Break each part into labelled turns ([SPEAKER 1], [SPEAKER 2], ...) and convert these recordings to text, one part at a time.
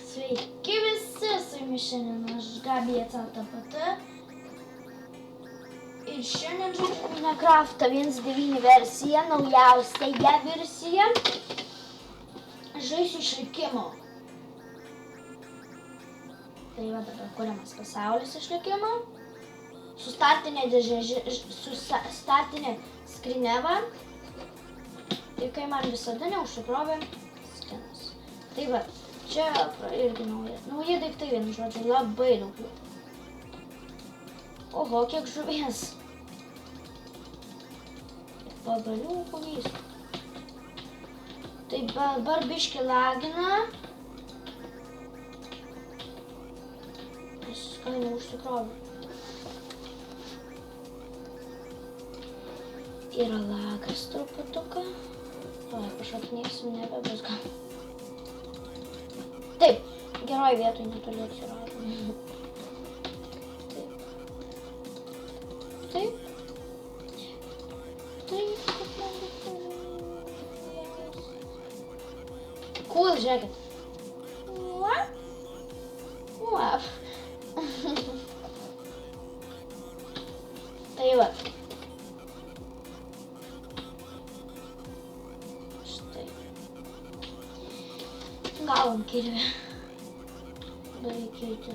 [SPEAKER 1] Sveiki visi, su jumis šiandien aš Gabija CTPT ir šiandien žaidžiu Minecraftą 1.9 versiją, naujausiąją versiją. Žaisiu išlikimo. Tai va dabar kuriamas pasaulis išlikimo. Su startinė skrineva. Tai kai man visada neužsikrovė skinas. Tai va, čia irgi nauji daiktai, vienu žodžiu, labai daug jų. Oho, kiek žuvies. Ir pagaliukų visko. Tai dabar biškį lagina. Viską neužsikrovė. Yra lagas truputuką. Oi, pašaknėsim, nebebus gal. Taip, geroj vietoj netoli atsirado. Taip. Taip. Taip. Cool, žiūrėkit. Wow. Tai va. Gavom kirvę. Dabar reikėti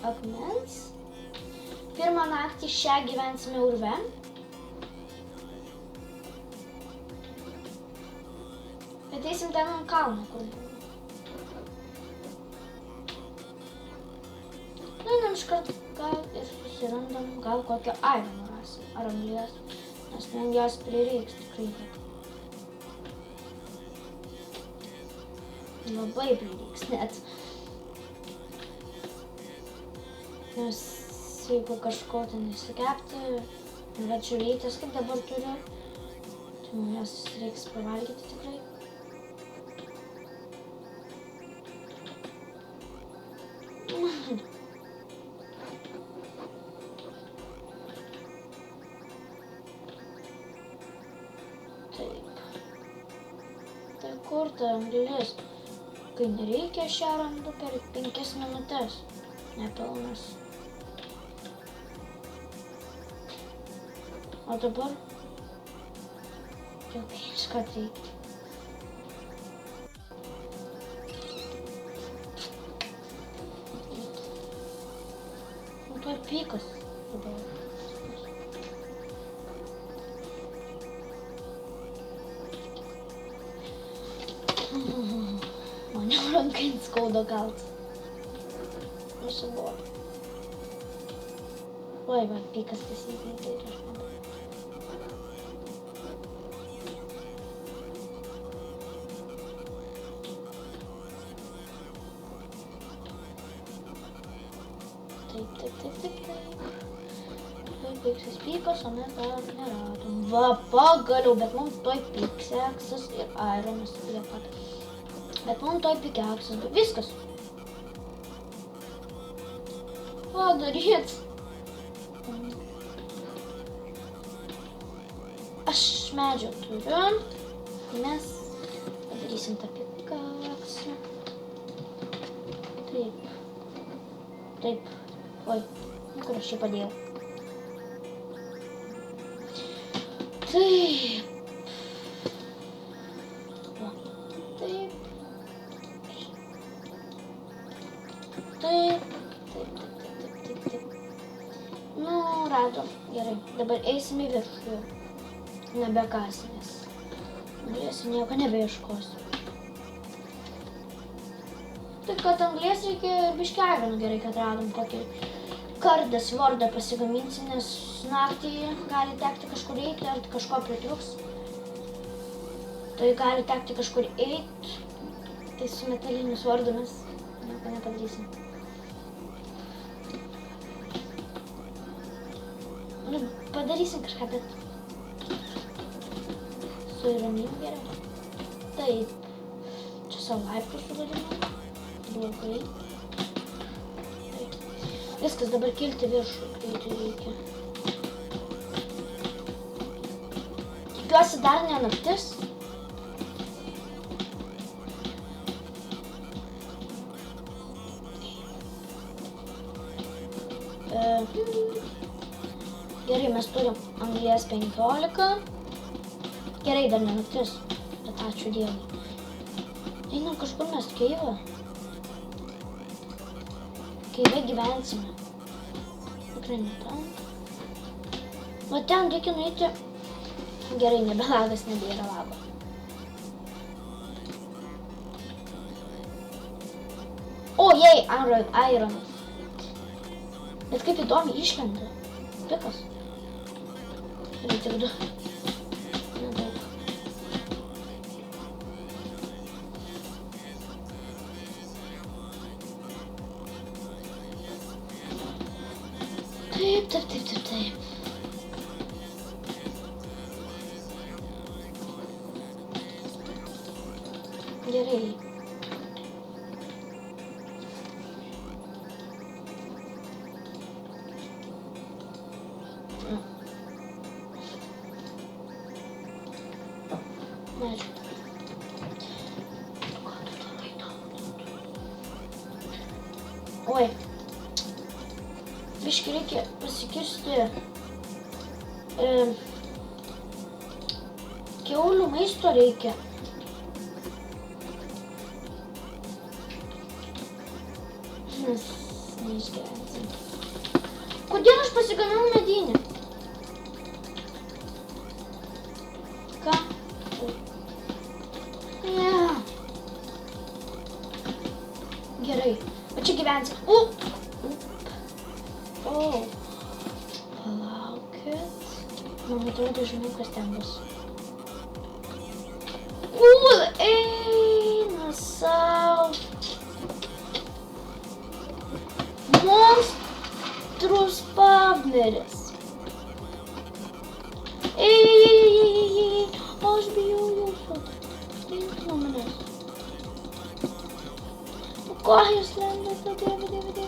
[SPEAKER 1] akmens. Pirmą naktį šią gyvensime urve. Ateisim ten ant kalno, kur buvo. Einam iškart gal ir susirandam gal kokią ironą rasim, ar anglies, nes ten jos prireiks tikrai. Labai prireiks net. Nes jeigu kažko ten įsikepti, norėčiau rytis, kaip dabar turiu, tai man jas reiks pavalgyti tikrai. Taip. Tai kur ta anglis? Kai nereikia, aš ją randu per 5 minutės, nepilnas. O dabar jau iškart reikia. Nu, tuoj pykas dabar. Man jau rankai skauda kalt. Nusibodo. Oi, va, pykas pasikeitė ir aš nebėjau. Taip. Tuoj piksis pykas, o mes dar neradom. Va, pagaliau, bet mums tuoj pikseksas ir ironas prie pat. Bet mums tuoj pikeksas, bet viskas. Ką daryt? Aš medžio turiu. Mes padarysim tą pikeksą. Taip. Oi, kur aš čia padėjau. Taip. Va, taip. Taip. Nu, radom. Gerai, dabar eisim į viršų. Nebekasimės. Anglies nieko nebeieškosiu. Tai kad anglies reikia biškį irono gerai, kad radom kokį kardą, svordą pasigaminsim, nes naktį gali tekti kažkur eiti, ar kažko pritrūks. Tai gali tekti kažkur eiti, tai su metaliniu svordu mes nieko nepadarysim. Nu, padarysim kažką, bet su ironiju geriau. Taip, čia savo laiptus sugadinau. Blogai. Viskas, dabar kilti viršų, kilti reikia. Tikiuosi dar ne naktis. Gerai, mes turim anglies 15. Gerai, dar ne naktis. Bet ačiū Dievui. Einam kažkur mes Keivą. Keive gyvensime. Tikrai ne ten. Va ten reikia nueiti. Gerai, nebe lagas, nebėra lago. O, jei, Ironas. Bet kaip įdomiai išlenda. Pikas. Ir tik 2. Nedaug. Taip. Gerai. Oi. Biškai reikia pasikirsti kiaulių maisto reikia. Mes neišgyvensim. Kodėl aš pasigaminau medinį? Ką? Ne. Gerai. O čia gyvensim. Palaukit. Man atrodo, žinau, kas ten bus. Eina sau. Monstrų spawneris. Ei. Aš bijau jūsų. Eik nuo manęs. Ko jūs lendate? Dieve.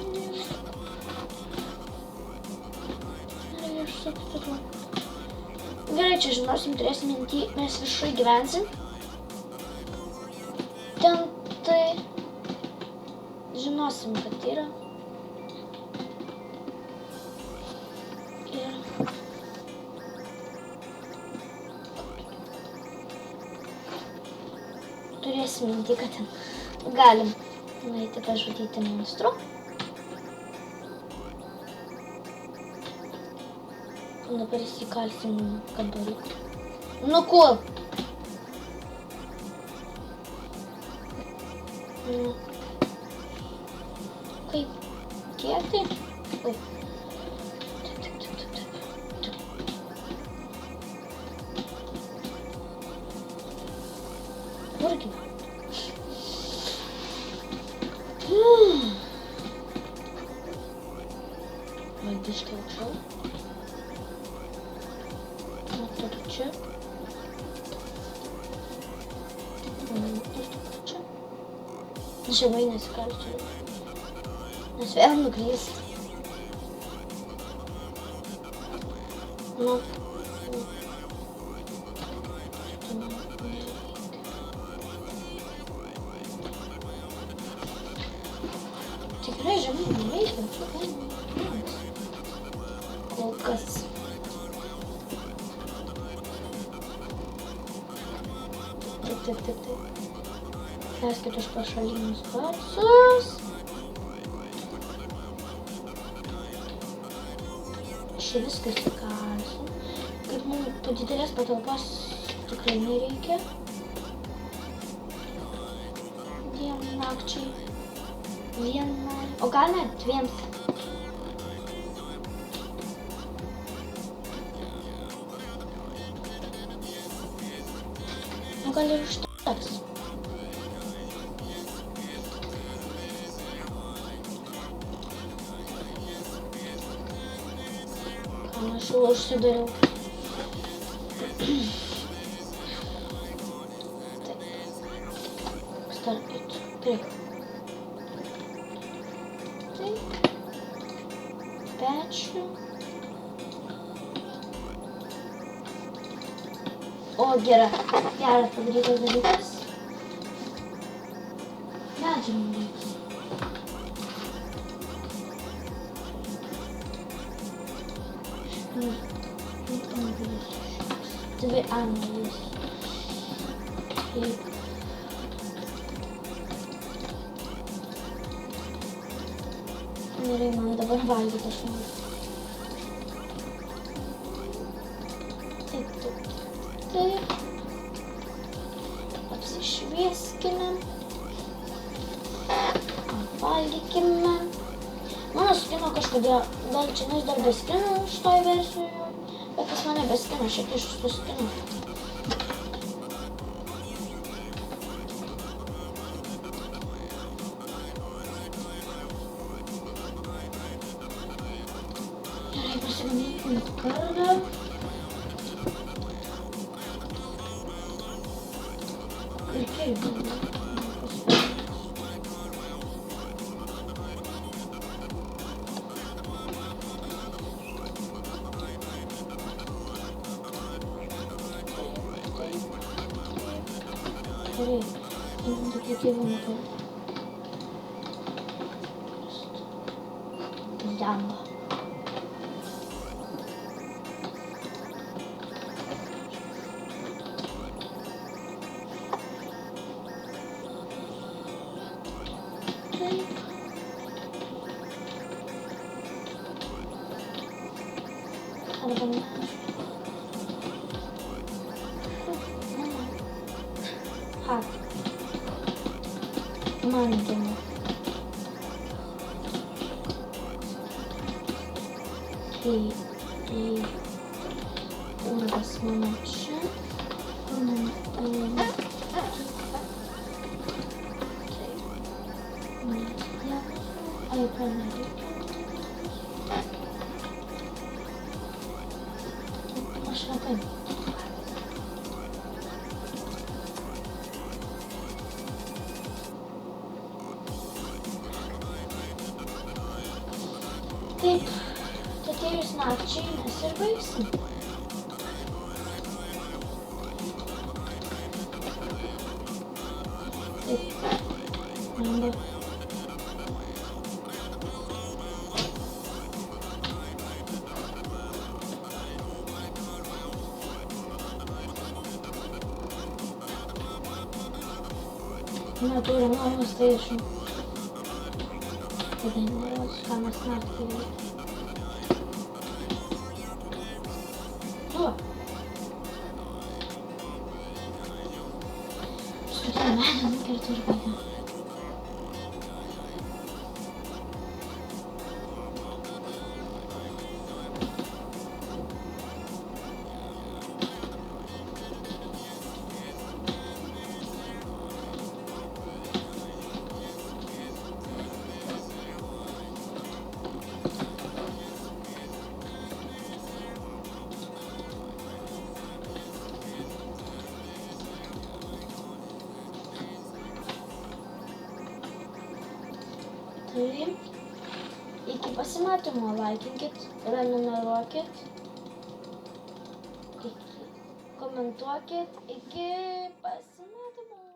[SPEAKER 1] Aš sakau. Gerai, čia žinosim, turėsim mintį, mes viršui gyvensim. Ten tai žinosim, kad yra. Ir turėsim mintį, kad ten galim nueiti pažudyti monstrų. Dabar įsikalsim kambariuką. Nu kur? Kaip? Kiek tai? Oi. Taip. Kurgi? Valdiškai aukščiau. Matau čia. Čia. Žemai nesikalčiau. Nes vėl nuklyst. Nu. Tikrai žemai nereikia. Kol kas. Taip. Leiskit už pašalinius garsus. Čia viskas įkalsim. Kaip mums didelės patalpos tikrai nereikia. Dviem nakčiai. Vienai. O gal net dviems. Nu gal ir užteks. Aš jau užsidariau. Taip. Starkit. Prie. Taip. Pečių. O, geras padarytas dalykas. Medžiagų reikia. Dvi analys. Taip. Gerai, man dabar valgyti aš noriu. Taip. Apsišvieskime. Apvalgykime. Mano skino kažkodėl, gal čia nes dar be skino šitoj versijoje, bet pas mane be skino, šiek tiek su skino. Gerai, pasigamykime kardą. Ir kaip gerai, duplikėvimą kardą. Jamba. Mandiamo. И урвас моментше. Ай, правильно. Пошла опять. Taip, atėjus nakčiai mes ir baigsim. Taip, lamba. Neturi nuomonės, tai aš kadangi ką mes naktį veikia. Paskutinį medą nukirtų ir baigiam. Tai iki pasimatymo, laikinkit, prenumeruokit, komentuokit, iki pasimatymo.